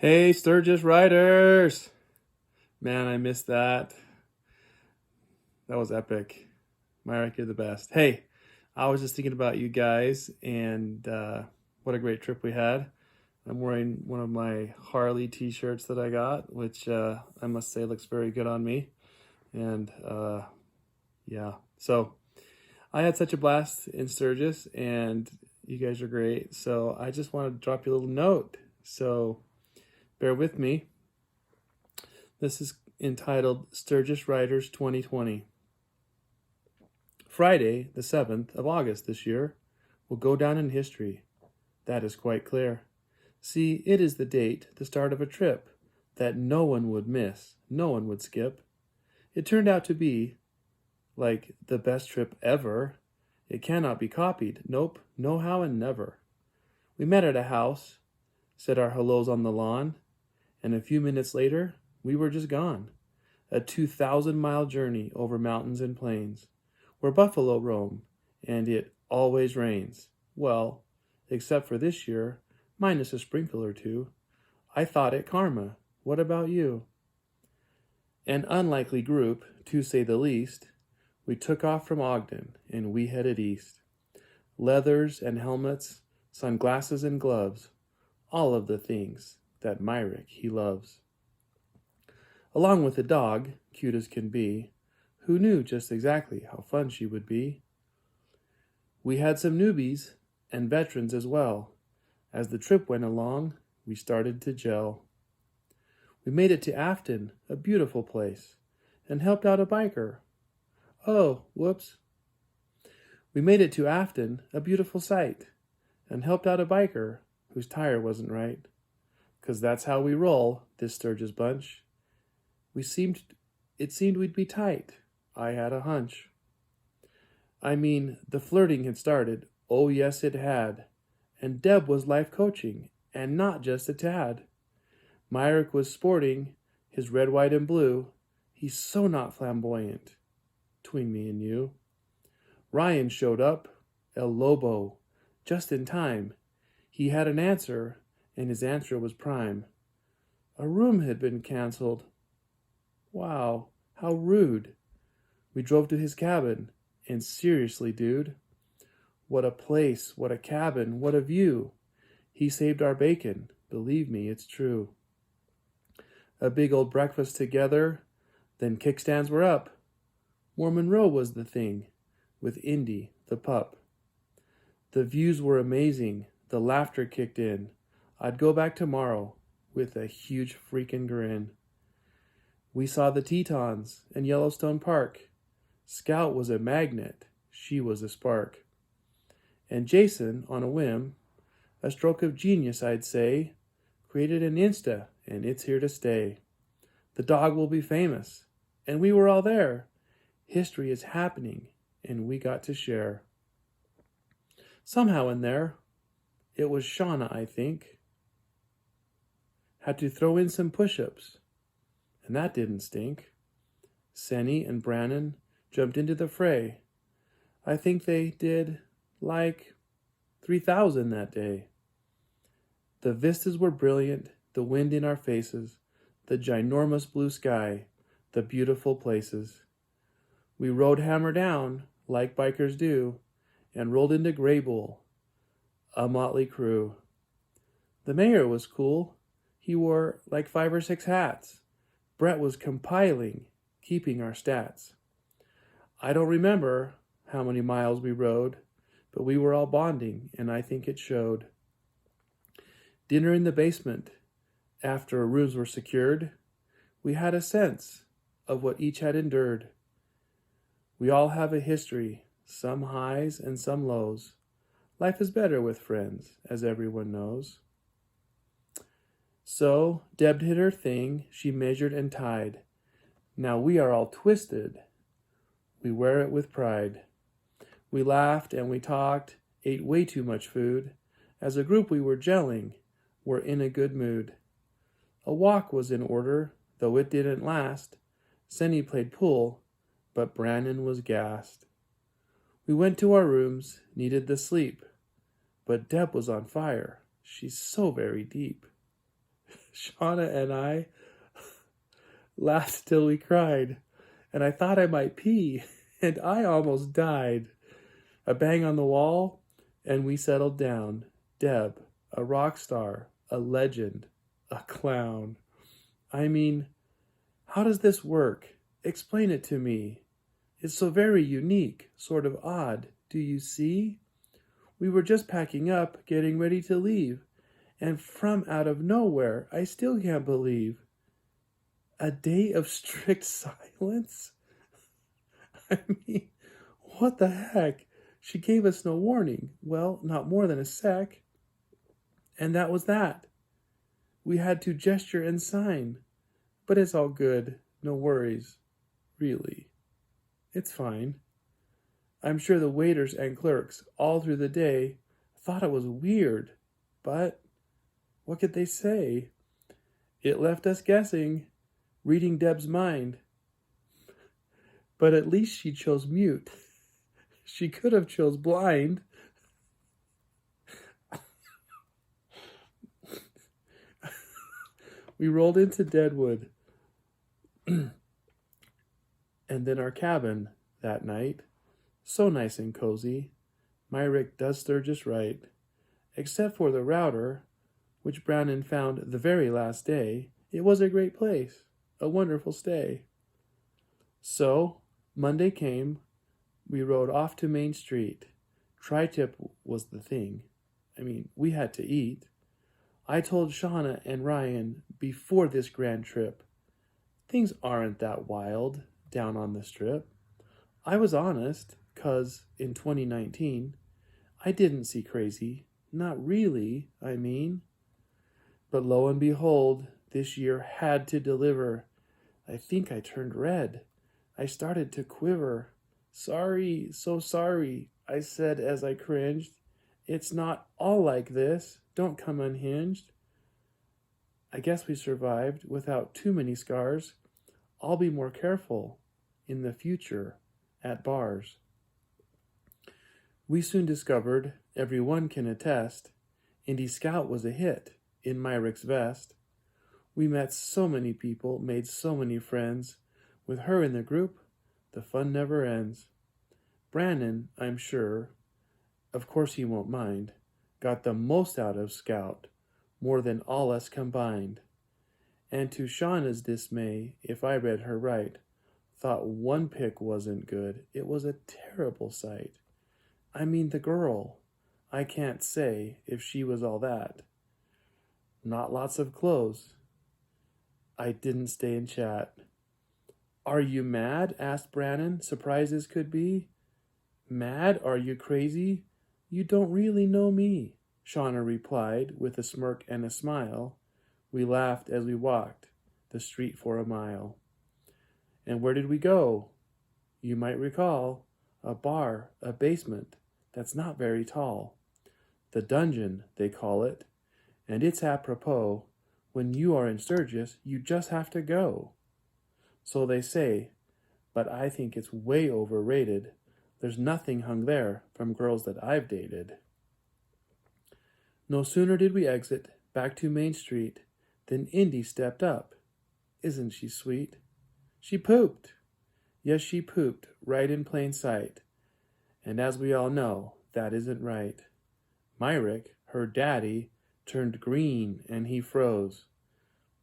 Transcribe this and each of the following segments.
Hey, Sturgis Riders! Man, I missed that. That was epic. Myrick, you're the best. Hey, I was just thinking about you guys and what a great trip we had. I'm wearing one of my Harley t-shirts that I got, which I must say looks very good on me. And yeah, so I had such a blast in Sturgis and you guys are great. So I just wanted to drop you a little note. So bear with me. This is entitled Sturgis Riders 2020. Friday, the 7th of August this year, will go down in history. That is quite clear. See, it is the date, the start of a trip, that no one would miss, no one would skip. It turned out to be, like, the best trip ever. It cannot be copied. Nope, no how and never. We met at a house, said our hellos on the lawn, and a few minutes later, we were just gone. A 2,000-mile journey over mountains and plains, where buffalo roam, and it always rains. Well, except for this year, minus a sprinkle or two. I thought it karma. What about you? An unlikely group, to say the least. We took off from Ogden, and we headed east. Leathers and helmets, sunglasses and gloves, all of the things that Myrick he loves. Along with a dog, cute as can be, who knew just exactly how fun she would be. We had some newbies and veterans as well. As the trip went along, we started to gel. We made it to Afton, a beautiful place, and helped out a biker. Oh, whoops. We made it to Afton, a beautiful sight, and helped out a biker whose tire wasn't right. 'Cause that's how we roll, this Sturgis bunch. It seemed we'd be tight. I had a hunch. I mean, the flirting had started. Oh, yes, it had. And Deb was life coaching, and not just a tad. Myrick was sporting his red, white, and blue. He's so not flamboyant, between me and you. Ryan showed up, El Lobo, just in time. He had an answer, and his answer was prime. A room had been canceled. Wow, how rude. We drove to his cabin, and seriously, dude, what a place, what a cabin, what a view. He saved our bacon, believe me, it's true. A big old breakfast together, then kickstands were up. More Monroe was the thing, with Indy, the pup. The views were amazing, the laughter kicked in. I'd go back tomorrow with a huge freaking grin. We saw the Tetons and Yellowstone Park. Scout was a magnet, she was a spark. And Jason, on a whim, a stroke of genius I'd say, created an Insta, and it's here to stay. The dog will be famous, and we were all there. History is happening, and we got to share. Somehow in there, it was Shauna, I think, had to throw in some push-ups, and that didn't stink. Senny and Brannon jumped into the fray. I think they did like 3,000 that day. The vistas were brilliant, the wind in our faces, the ginormous blue sky, the beautiful places. We rode hammer down, like bikers do, and rolled into Graybull, a motley crew. The mayor was cool. He wore like 5 or 6 hats. Brett was compiling, keeping our stats. I don't remember how many miles we rode, but we were all bonding, and I think it showed. Dinner in the basement. After rooms were secured, we had a sense of what each had endured. We all have a history, some highs and some lows. Life is better with friends, as everyone knows. So, Deb did her thing, she measured and tied. Now we are all twisted. We wear it with pride. We laughed and we talked, ate way too much food. As a group we were gelling, we're in a good mood. A walk was in order, though it didn't last. Senny played pool, but Brannon was gassed. We went to our rooms, needed the sleep. But Deb was on fire. She's so very deep. Shauna and I laughed till we cried, and I thought I might pee, and I almost died. A bang on the wall, and we settled down. Deb, a rock star, a legend, a clown. I mean, how does this work? Explain it to me. It's so very unique, sort of odd. Do you see? We were just packing up, getting ready to leave, and from out of nowhere, I still can't believe. A day of strict silence? I mean, what the heck? She gave us no warning. Well, not more than a sec. And that was that. We had to gesture and sign. But it's all good. No worries. Really. It's fine. I'm sure the waiters and clerks all through the day thought it was weird. But what could they say? It left us guessing, reading Deb's mind. But at least she chose mute. She could have chose blind. We rolled into Deadwood and then our cabin that night. So nice and cozy. Myrick does Sturgis right. Except for the router, which Brannon found the very last day. It was a great place. A wonderful stay. So, Monday came. We rode off to Main Street. Tri-tip was the thing. I mean, we had to eat. I told Shauna and Ryan before this grand trip, things aren't that wild down on the strip. I was honest, 'cause in 2019, I didn't see crazy. Not really, I mean. But lo and behold, this year had to deliver. I think I turned red. I started to quiver. Sorry, so sorry, I said as I cringed. It's not all like this. Don't come unhinged. I guess we survived without too many scars. I'll be more careful in the future at bars. We soon discovered, everyone can attest, Indy Scout was a hit in Myrick's vest. We met so many people, made so many friends. With her in the group, the fun never ends. Brannon, I'm sure, of course he won't mind, got the most out of Scout, more than all us combined. And to Shauna's dismay, if I read her right, thought one pic wasn't good. It was a terrible sight. I mean the girl. I can't say if she was all that. Not lots of clothes. I didn't stay and chat. Are you mad? Asked Brannon, surprised as could be. Mad? Are you crazy? You don't really know me, Shauna replied with a smirk and a smile. We laughed as we walked the street for a mile. And where did we go? You might recall a bar, a basement that's not very tall. The dungeon, they call it, and it's apropos. When you are in Sturgis, you just have to go. So they say, but I think it's way overrated. There's nothing hung there from girls that I've dated. No sooner did we exit back to Main Street than Indy stepped up. Isn't she sweet? She pooped. Yes, she pooped right in plain sight. And as we all know, that isn't right. Myrick, her daddy, turned green and he froze.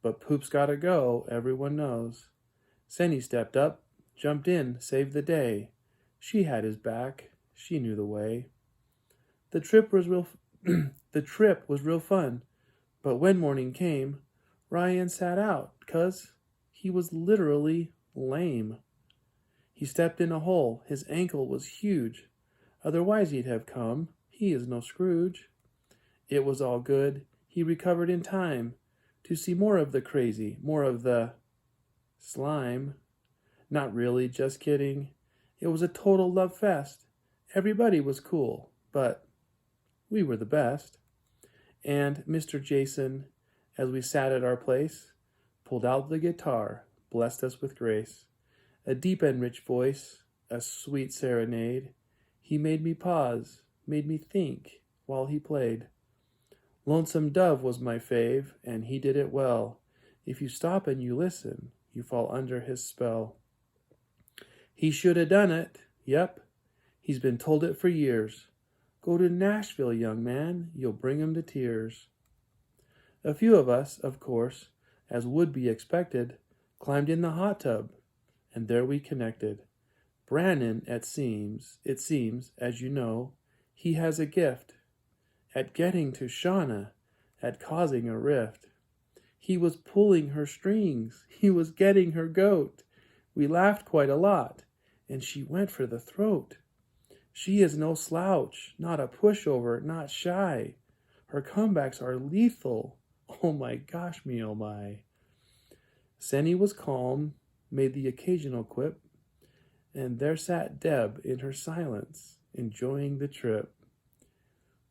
But poop's gotta go, everyone knows. Senny stepped up, jumped in, saved the day. She had his back, she knew the way. The trip was real fun, but when morning came, Ryan sat out, 'cause he was literally lame. He stepped in a hole, his ankle was huge. Otherwise he'd have come, he is no Scrooge. It was all good, he recovered in time to see more of the crazy, more of the slime. Not really, just kidding. It was a total love fest. Everybody was cool, but we were the best. And Mr. Jason, as we sat at our place, pulled out the guitar, blessed us with grace. A deep and rich voice, a sweet serenade. He made me pause, made me think while he played. Lonesome Dove was my fave, and he did it well. If you stop and you listen, you fall under his spell. He should have done it. Yep, he's been told it for years. Go to Nashville, young man, you'll bring him to tears. A few of us, of course, as would be expected, climbed in the hot tub, and there we connected. Brannon, it seems, as you know, he has a gift at getting to Shauna, at causing a rift. He was pulling her strings, he was getting her goat. We laughed quite a lot, and she went for the throat. She is no slouch, not a pushover, not shy. Her comebacks are lethal. Oh my gosh me, oh my. Senny was calm, made the occasional quip, and there sat Deb in her silence, enjoying the trip.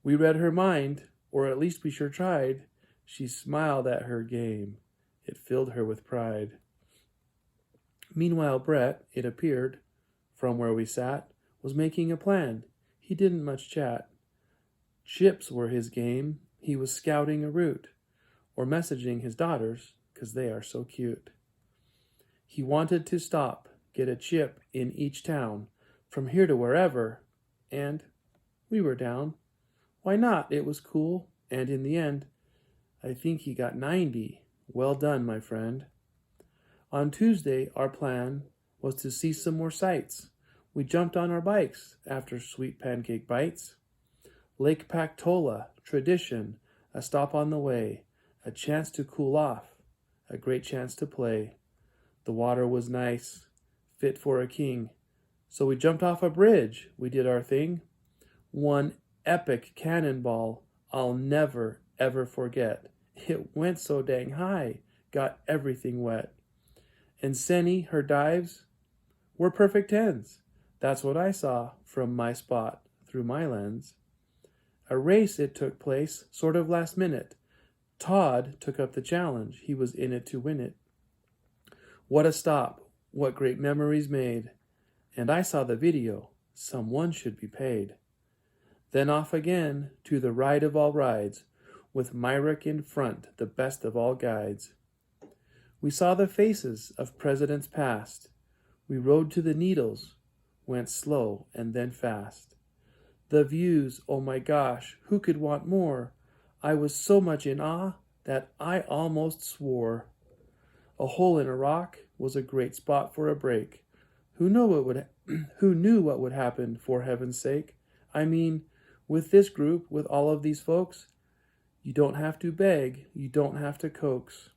We read her mind, or at least we sure tried. She smiled at her game. It filled her with pride. Meanwhile, Brett, it appeared, from where we sat, was making a plan. He didn't much chat. Chips were his game. He was scouting a route, or messaging his daughters, 'cause they are so cute. He wanted to stop, get a chip in each town, from here to wherever, and we were down. Why not? It was cool, and in the end, I think he got 90. Well done, my friend. On Tuesday, our plan was to see some more sights. We jumped on our bikes after sweet pancake bites. Lake Pactola, tradition, a stop on the way, a chance to cool off, a great chance to play. The water was nice, fit for a king. So we jumped off a bridge, we did our thing. One epic cannonball I'll never, ever forget. It went so dang high, got everything wet. And Senny, her dives were perfect tens. That's what I saw from my spot through my lens. A race it took place, sort of last minute. Todd took up the challenge. He was in it to win it. What a stop. What great memories made. And I saw the video. Someone should be paid. Then off again to the ride of all rides, with Myrick in front, the best of all guides. We saw the faces of presidents past. We rode to the Needles, went slow and then fast. The views, oh my gosh, who could want more? I was so much in awe that I almost swore. A hole in a rock was a great spot for a break. Who knew what would happen, for heaven's sake? I mean, with this group, with all of these folks, you don't have to beg, you don't have to coax.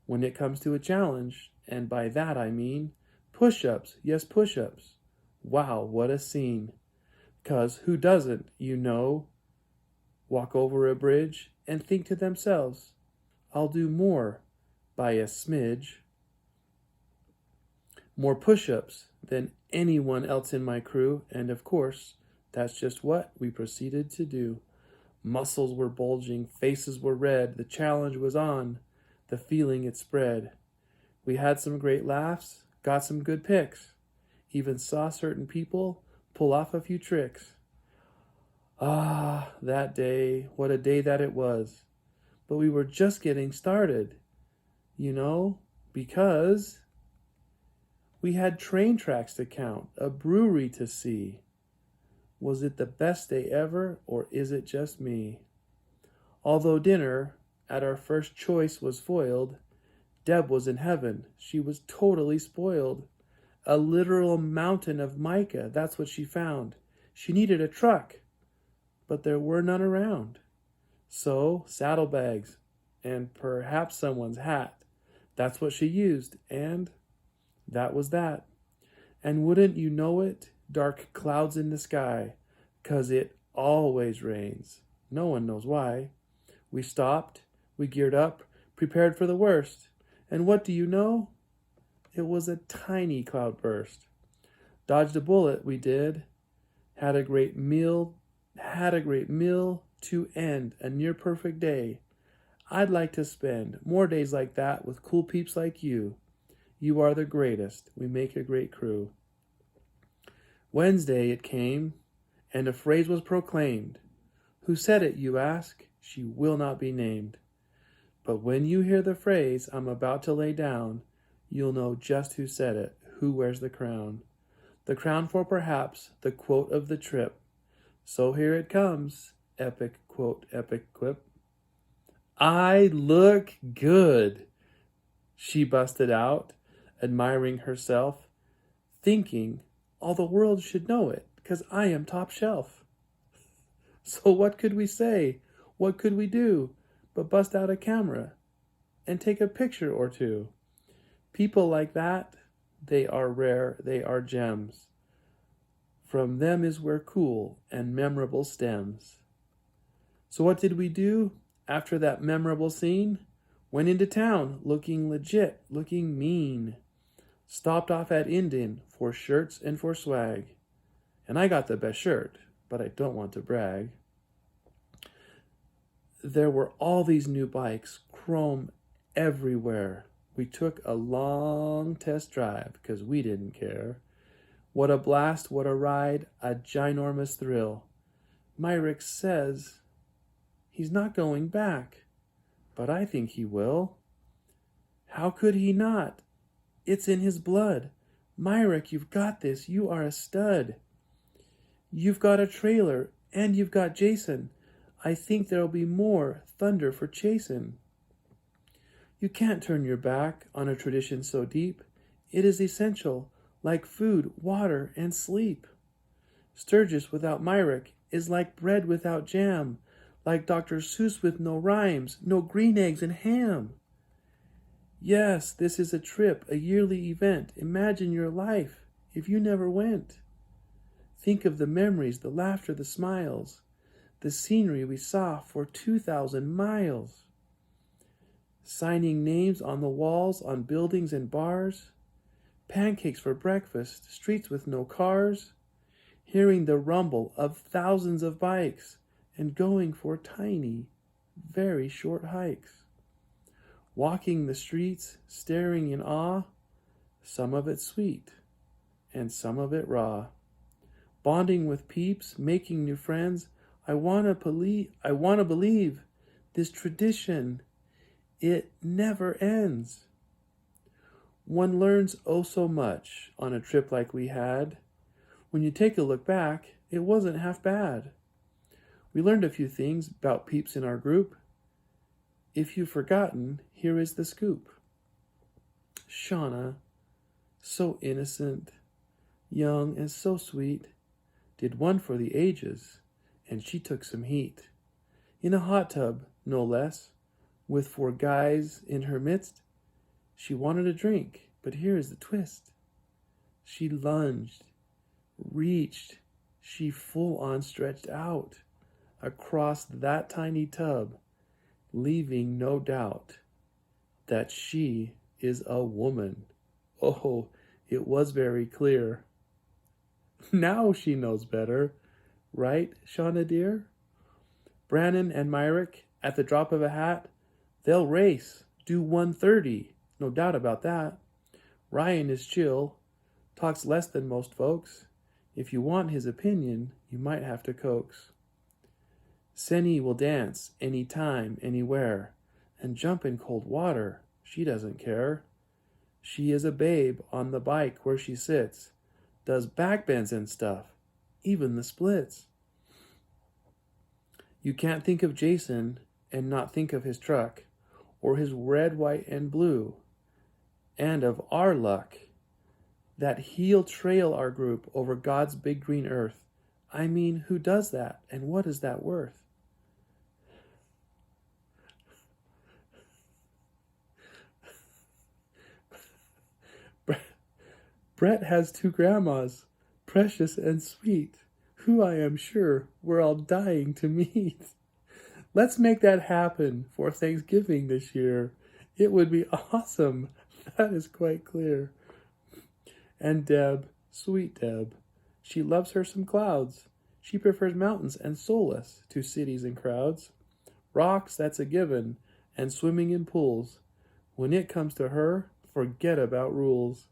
When it comes to a challenge, and by that I mean push-ups, yes, push-ups. Wow, what a scene. 'Cause who doesn't, you know, walk over a bridge and think to themselves, I'll do more by a smidge. More push-ups than anyone else in my crew, and of course, that's just what we proceeded to do. Muscles were bulging, faces were red, the challenge was on, the feeling it spread. We had some great laughs, got some good pics, even saw certain people pull off a few tricks. Ah, that day, what a day that it was. But we were just getting started, you know, because we had train tracks to count, a brewery to see. Was it the best day ever, or is it just me? Although dinner at our first choice was foiled, Deb was in heaven. She was totally spoiled. A literal mountain of mica, that's what she found. She needed a truck, but there were none around. So, saddlebags, and perhaps someone's hat. That's what she used, and that was that. And wouldn't you know it, dark clouds in the sky, 'cause it always rains. No one knows why. We stopped, we geared up, prepared for the worst. And what do you know? It was a tiny cloudburst. Dodged a bullet, we did. Had a great meal to end a near perfect day. I'd like to spend more days like that with cool peeps like you. You are the greatest. We make a great crew. Wednesday it came, and a phrase was proclaimed. Who said it, you ask? she will not be named. But when you hear the phrase I'm about to lay down, you'll know just who said it, who wears the crown. The crown for perhaps the quote of the trip. So here it comes, epic quote, epic quip. I look good, she busted out, admiring herself, thinking all the world should know it, 'cause I am top shelf. So what could we say? What could we do but bust out a camera and take a picture or two? People like that, they are rare, they are gems. From them is where cool and memorable stems. So what did we do after that memorable scene? Went into town looking legit, looking mean. Stopped off at Indian for shirts and for swag. And I got the best shirt, but I don't want to brag. There were all these new bikes, chrome everywhere. We took a long test drive because we didn't care. What a blast, what a ride, a ginormous thrill. Myrick says he's not going back, but I think he will. How could he not? It's in his blood. Myrick, you've got this. You are a stud. You've got a trailer, and you've got Jason. I think there'll be more thunder for chasin'. You can't turn your back on a tradition so deep. It is essential, like food, water, and sleep. Sturgis without Myrick is like bread without jam, like Dr. Seuss with no rhymes, no green eggs and ham. Yes, this is a trip, a yearly event. Imagine your life if you never went. Think of the memories, the laughter, the smiles, the scenery we saw for 2,000 miles. Signing names on the walls, on buildings and bars, pancakes for breakfast, streets with no cars, hearing the rumble of thousands of bikes, and going for tiny, very short hikes. Walking the streets, staring in awe, some of it sweet, and some of it raw. Bonding with peeps, making new friends, I wanna believe this tradition, it never ends. One learns oh so much on a trip like we had. When you take a look back, it wasn't half bad. We learned a few things about peeps in our group. If you've forgotten, here is the scoop. Shauna, so innocent, young and so sweet, did one for the ages, and she took some heat. In a hot tub, no less, with 4 guys in her midst, she wanted a drink, but here is the twist. She lunged, reached, she full on stretched out across that tiny tub, leaving no doubt that she is a woman. Oh, it was very clear. Now she knows better, right, Shauna dear? Brannon and Myrick, at the drop of a hat, they'll race, do 1:30, no doubt about that. Ryan is chill, talks less than most folks. If you want his opinion, you might have to coax. Senny will dance anytime, anywhere, and jump in cold water. She doesn't care. She is a babe on the bike where she sits, does backbends and stuff, even the splits. You can't think of Jason and not think of his truck, or his red, white, and blue, and of our luck, that he'll trail our group over God's big green earth. I mean, who does that, and what is that worth? Brett has 2 grandmas, precious and sweet, who I am sure we're all dying to meet. Let's make that happen for Thanksgiving this year. It would be awesome, that is quite clear. And Deb, sweet Deb, she loves her some clouds. She prefers mountains and solace to cities and crowds. Rocks, that's a given, and swimming in pools. When it comes to her, forget about rules.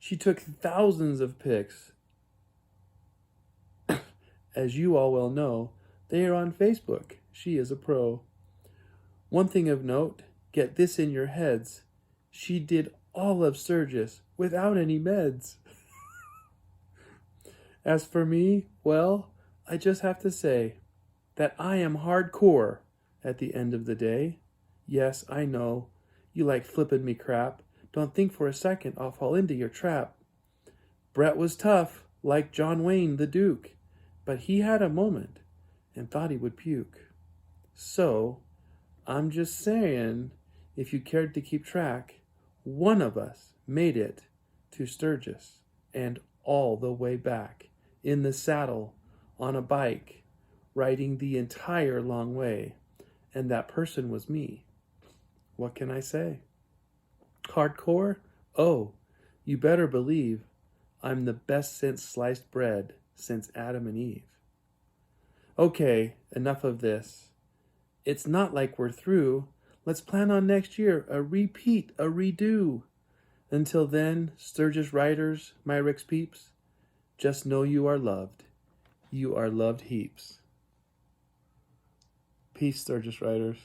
She took thousands of pics. As you all well know, They are on Facebook. She is a pro. One thing of note, get this in your heads. She did all of Sturgis without any meds. As for me, well, I just have to say that I am hardcore at the end of the day. Yes, I know, you like flipping me crap. Don't think for a second I'll fall into your trap. Brett was tough, like John Wayne the Duke, but he had a moment and thought he would puke. So, I'm just saying, if you cared to keep track, one of us made it to Sturgis and all the way back in the saddle on a bike, riding the entire long way, and that person was me. What can I say? Hardcore? Oh, you better believe I'm the best since sliced bread since Adam and Eve. Okay, enough of this. It's not like we're through. Let's plan on next year, a repeat, a redo. Until then, Sturgis Riders, my Rick's peeps, just know you are loved. You are loved heaps. Peace, Sturgis Riders.